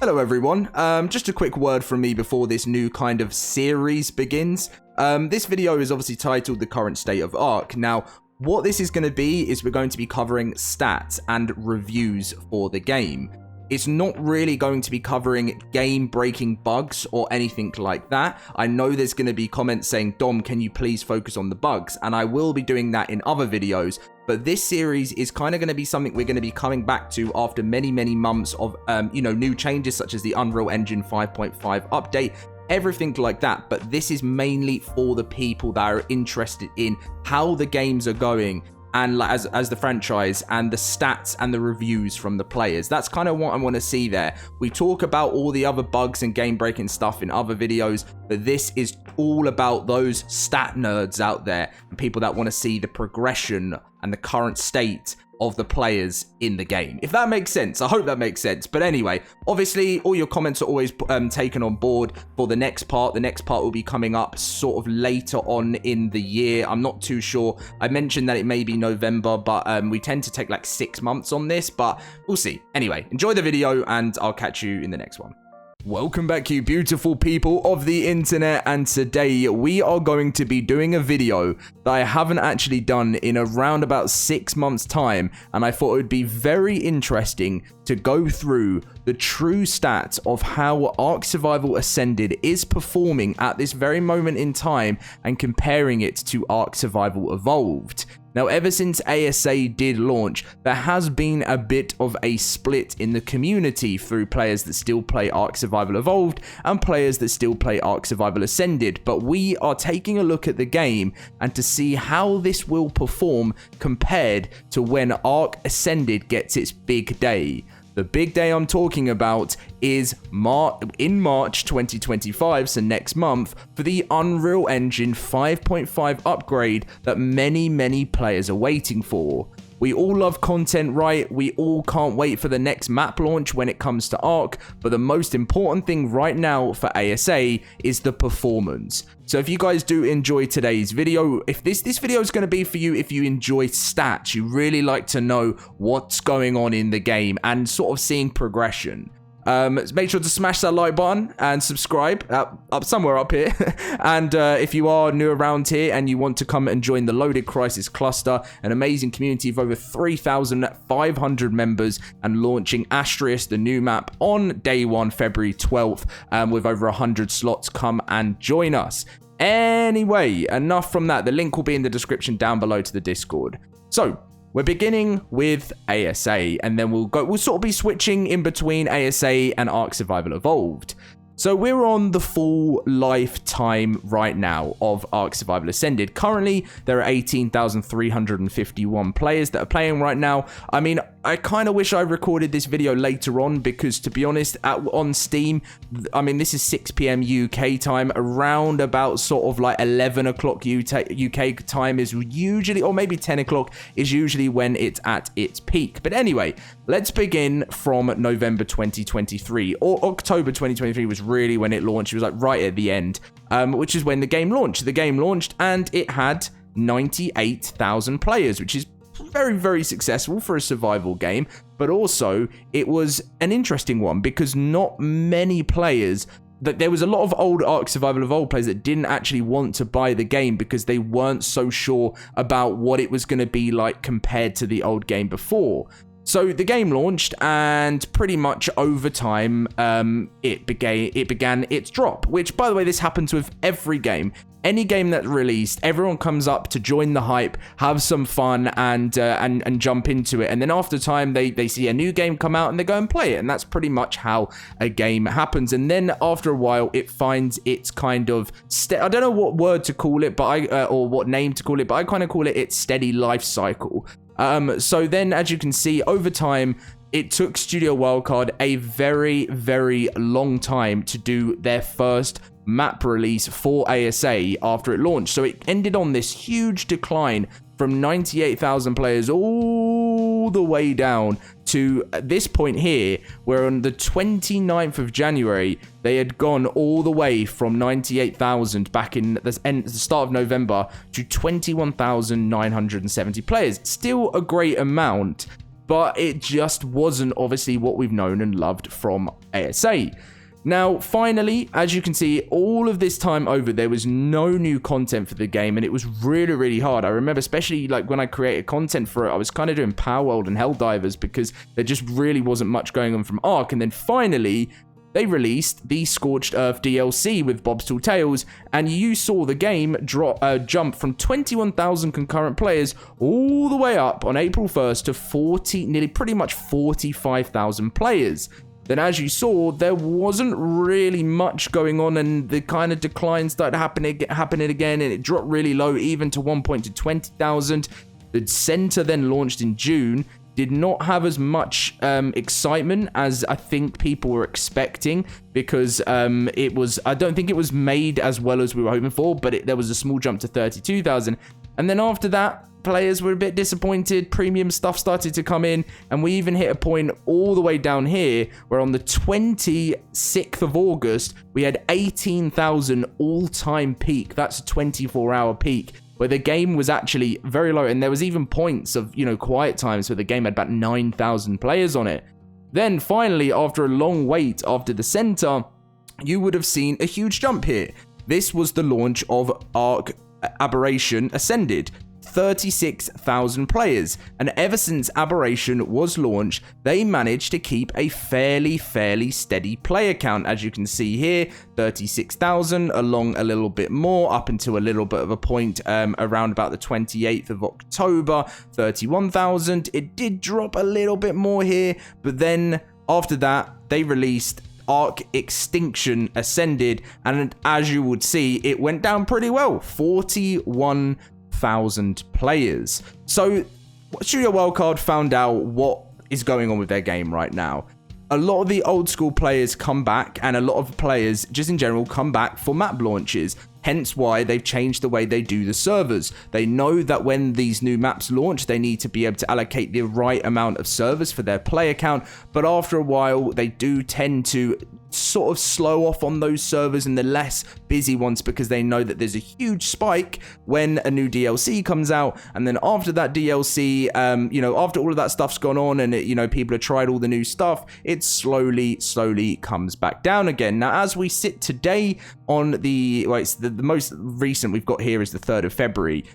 Hello everyone, just a quick word from me before this new kind of series begins. This video is obviously titled The Current State of ARK. Now, what this is going to be is we're going to be covering stats and reviews for the game. It's not really going to be covering game-breaking bugs or anything like that. I know there's going to be comments saying, Dom, can you please focus on the bugs? And I will be doing that in other videos. But this series is kind of going to be something we're going to be coming back to after many months of, new changes such as the Unreal Engine 5.5 update, everything like that. But this is mainly for the people that are interested in how the games are going and as the franchise and the stats and the reviews from the players. That's kind of what I want to see there. We talk about all the other bugs and game-breaking stuff in other videos, but this is all about those stat nerds out there and people that want to see the progression and the current state of the players in the game. If that makes sense, I hope that makes sense. But anyway, obviously, all your comments are always taken on board for the next part. The next part will be coming up sort of later on in the year. I'm not too sure. I mentioned that it may be November, but we tend to take like 6 months on this, but we'll see. Anyway, enjoy the video and I'll catch you in the next one. Welcome back, you beautiful people of the internet, and today we are going to be doing a video that I haven't actually done in around about 6 months time, and I thought it would be very interesting to go through the true stats of how ARK Survival Ascended is performing at this very moment in time and comparing it to ARK Survival Evolved. Now, ever since ASA did launch, there has been a bit of a split in the community through players that still play ARK Survival Evolved and players that still play ARK Survival Ascended. But we are taking a look at the game and to see how this will perform compared to when ARK Ascended gets its big day. The big day I'm talking about is in March 2025, so next month, for the Unreal Engine 5.5 upgrade that many players are waiting for. We all love content, right? We all can't wait for the next map launch when it comes to ARK, but the most important thing right now for ASA is the performance. So if you guys do enjoy today's video, if this video is going to be for you, if you enjoy stats, you really like to know what's going on in the game and sort of seeing progression. Make sure to smash that like button and subscribe up somewhere up here. And if you are new around here and you want to come and join the LoadedCrysis cluster, an amazing community of over 3,500 members, and launching Asterisk, the new map, on day 1, February 12th, with over 100 slots, come and join us. Anyway, enough from that. The link will be in the description down below to the Discord. So, we're beginning with ASA, and then we'll sort of be switching in between ASA and ARK Survival Evolved. So we're on the full lifetime right now of ARK Survival Ascended. Currently, there are 18,351 players that are playing right now. I mean, I kind of wish I recorded this video later on because, to be honest, on Steam, I mean, this is 6 p.m. UK time. Around about sort of like 11 o'clock UK time is usually, or maybe 10 o'clock is usually when it's at its peak. But anyway, let's begin from November 2023, or October 2023 was really when it launched. It was like right at the end, which is when the game launched. The game launched and it had 98,000 players, which is very successful for a survival game. But also it was an interesting one because not many players, that there was a lot of old ARK Survival Evolved players that didn't actually want to buy the game because they weren't so sure about what it was going to be like compared to the old game before. So the game launched, and pretty much over time, it began its drop. Which, by the way, this happens with every game. Any game that's released, everyone comes up to join the hype, have some fun, and jump into it. And then after time, they see a new game come out and they go and play it. And that's pretty much how a game happens. And then after a while, it finds its kind of I don't know what word to call it, but or what name to call it, but I kind of call it its steady life cycle. So then, as you can see, over time, it took Studio Wildcard a very long time to do their first map release for ASA after it launched. So it ended on this huge decline from 98,000 players all the way down to this point here, where on the 29th of January, they had gone all the way from 98,000 back in the start of November to 21,970 players. Still a great amount. but it just wasn't obviously what we've known and loved from ASA. Now, finally, as you can see, all of this time over, there was no new content for the game, and it was really, really hard. I remember, especially like when I created content for it, I was kind of doing Power World and Helldivers because there just really wasn't much going on from ARK. And then finally, they released the Scorched Earth DLC with Bob's Tall Tales, and you saw the game jump from 21,000 concurrent players all the way up on April 1st to nearly pretty much 45,000 players. Then as you saw, there wasn't really much going on, and the kind of decline started happening again, and it dropped really low, even to one point to 20,000. The center then launched in June, did not have as much excitement as I think people were expecting, because I don't think it was made as well as we were hoping for, but there was a small jump to 32,000. And then after that, players were a bit disappointed, premium stuff started to come in, and we even hit a point all the way down here where on the 26th of August, we had 18,000 all-time peak. That's a 24-hour peak, where the game was actually very low, and there was even points of, quiet times where the game had about 9,000 players on it. Then finally, after a long wait after the center, you would have seen a huge jump here. This was the launch of ARK Aberration Ascended. 36,000 players, and ever since Aberration was launched, they managed to keep a fairly steady player count. As you can see here, 36,000 along a little bit more up until a little bit of a point around about the 28th of October, 31,000. It did drop a little bit more here, but then after that they released ARK Extinction Ascended, and as you would see, it went down pretty well, 41,000 players. So Studio Wildcard found out what is going on with their game right now. A lot of the old school players come back, and a lot of players just in general come back for map launches. Hence why they've changed the way they do the servers. They know that when these new maps launch, they need to be able to allocate the right amount of servers for their player count. But after a while, they do tend to sort of slow off on those servers and the less busy ones, because they know that there's a huge spike when a new DLC comes out. And then after that DLC, after all of that stuff's gone on and people have tried all the new stuff, it slowly comes back down again. Now, as we sit today on the most recent we've got here is the 3rd of February.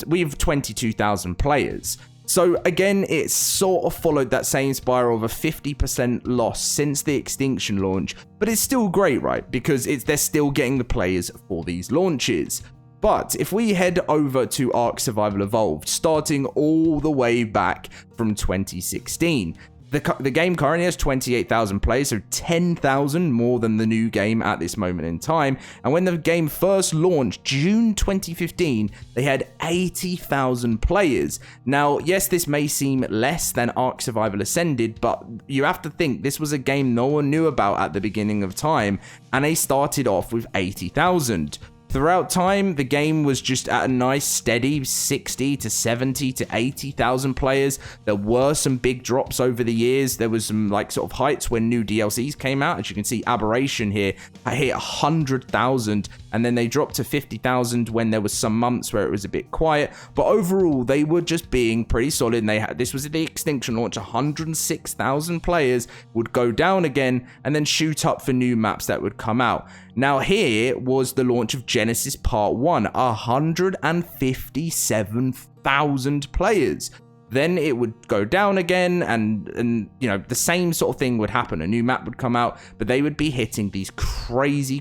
We have 22,000 players. So again, it's sort of followed that same spiral of a 50% loss since the Extinction launch, but it's still great, right? Because they're still getting the players for these launches. But if we head over to ARK Survival Evolved, starting all the way back from 2016, the game currently has 28,000 players, so 10,000 more than the new game at this moment in time. And when the game first launched, June 2015, they had 80,000 players. Now, yes, this may seem less than ARK Survival Ascended, but you have to think this was a game no one knew about at the beginning of time, and they started off with 80,000. Throughout time, the game was just at a nice steady 60 to 70 to 80,000 players. There were some big drops over the years. There was some sort of heights when new DLCs came out. As you can see, Aberration here hit 100,000, and then they dropped to 50,000 when there was some months where it was a bit quiet. But overall, they were just being pretty solid. And this was the Extinction launch. 106,000 players would go down again and then shoot up for new maps that would come out. Now, here was the launch of Genesis Part 1, 157,000 players. Then it would go down again, and the same sort of thing would happen. A new map would come out, but they would be hitting these crazy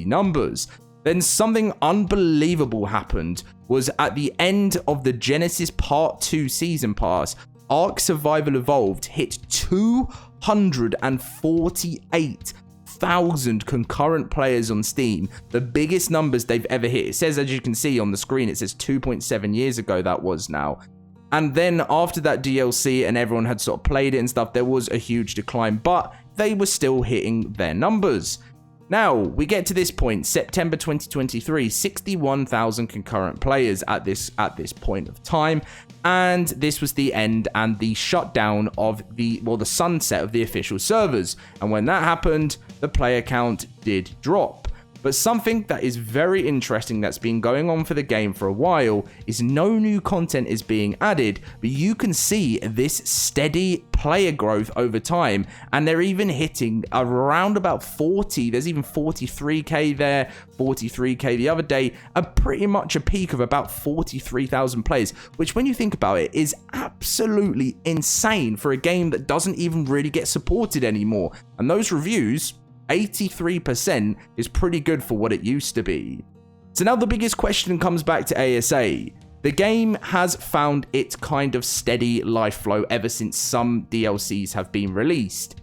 numbers. Then something unbelievable happened was at the end of the Genesis Part 2 Season Pass, ARK Survival Evolved hit 248,000 concurrent players on Steam, the biggest numbers they've ever hit. It says, as you can see on the screen, it says 2.7 years ago that was now. And then after that DLC and everyone had sort of played it and stuff, there was a huge decline, but they were still hitting their numbers. Now, we get to this point, September 2023, 61,000 concurrent players at this point of time, and this was the end and the shutdown of the sunset of the official servers. And when that happened, the player count did drop. But something that is very interesting that's been going on for the game for a while is no new content is being added, but you can see this steady player growth over time, and they're even hitting around about 40. There's even 43k there, 43k the other day, pretty much a peak of about 43,000 players, which when you think about it is absolutely insane for a game that doesn't even really get supported anymore. And those reviews, 83%, is pretty good for what it used to be. So now the biggest question comes back to ASA. The game has found its kind of steady life flow ever since some DLCs have been released.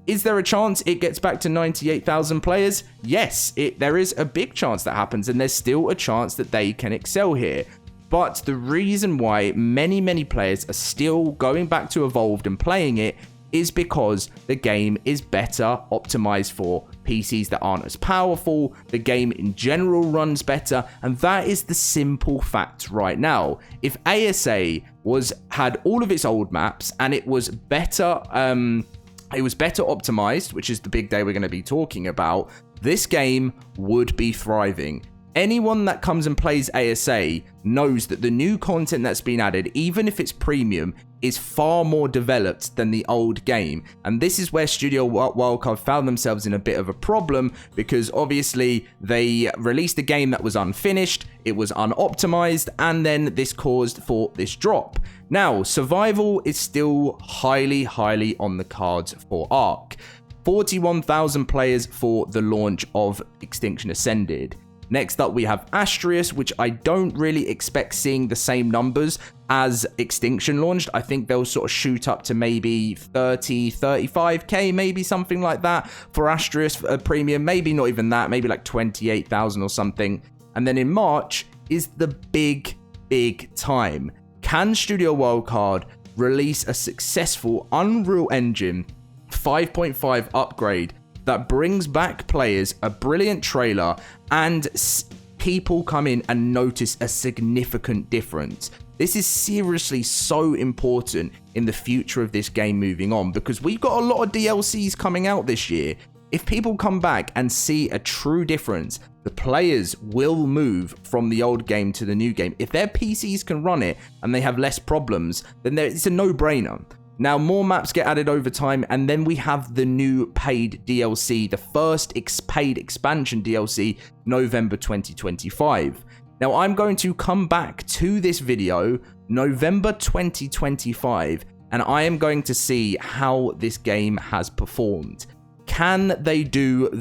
Is there a chance it gets back to 98,000 players? Yes, there is a big chance that happens, and there's still a chance that they can excel here. But the reason why many players are still going back to Evolved and playing it is because the game is better optimized for PCs that aren't as powerful. The game in general runs better, and that is the simple fact right now. If ASA had all of its old maps and it was better optimized, which is the big day we're going to be talking about, this game would be thriving. Anyone that comes and plays ASA knows that the new content that's been added, even if it's premium, is far more developed than the old game. And this is where Studio Wildcard found themselves in a bit of a problem, because obviously they released a game that was unfinished, it was unoptimized, and then this caused for this drop. Now, survival is still highly on the cards for ARK. 41,000 players for the launch of Extinction Ascended. Next up, we have Asterius, which I don't really expect seeing the same numbers as Extinction launched. I think they'll sort of shoot up to maybe 30, 35k, maybe something like that for Asterius premium. Maybe not even that, maybe like 28,000 or something. And then in March is the big time. Can Studio Wildcard release a successful Unreal Engine 5.5 upgrade that brings back players, a brilliant trailer, and people come in and notice a significant difference? This is seriously so important in the future of this game moving on, because we've got a lot of DLCs coming out this year. If people come back and see a true difference, the players will move from the old game to the new game. If their PCs can run it and they have less problems, then it's a no-brainer. Now, more maps get added over time, and then we have the new paid DLC, the first paid expansion DLC, November 2025. Now, I'm going to come back to this video, November 2025, and I am going to see how this game has performed. Can they do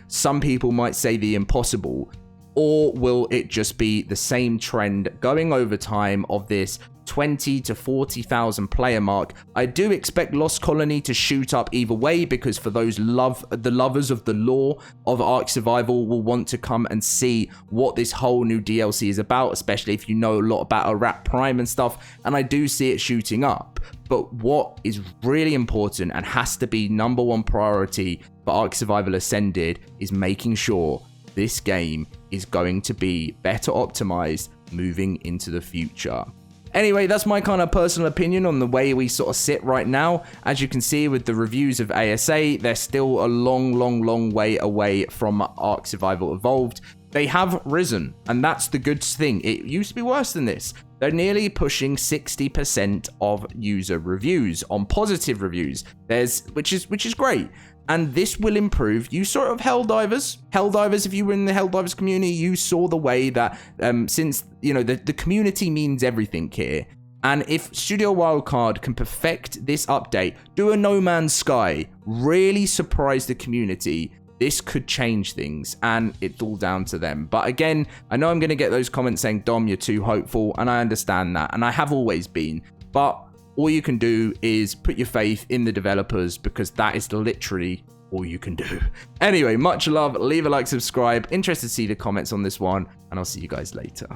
some people might say the impossible, or will it just be the same trend going over time of this 20 to 40,000 player mark? I do expect Lost Colony to shoot up either way, because for those lovers of the lore of Ark Survival will want to come and see what this whole new DLC is about, especially if you know a lot about Arak Prime and stuff, and I do see it shooting up. But what is really important and has to be number one priority for Ark Survival Ascended is making sure this game is going to be better optimized moving into the future. Anyway, that's my kind of personal opinion on the way we sort of sit right now. As you can see with the reviews of ASA, they're still a long way away from Ark Survival Evolved. They have risen, and that's the good thing. It used to be worse than this. They're nearly pushing 60% of user reviews on positive reviews. Which is great. And this will improve. You sort of Helldivers, if you were in the Helldivers community, you saw the way that since, the community means everything here. And if Studio Wildcard can perfect this update, do a No Man's Sky, really surprise the community, this could change things, and it's all down to them. But again, I know I'm going to get those comments saying, Dom, you're too hopeful, and I understand that, and I have always been. But all you can do is put your faith in the developers, because that is literally all you can do. Anyway, much love, leave a like, subscribe. Interested to see the comments on this one, and I'll see you guys later.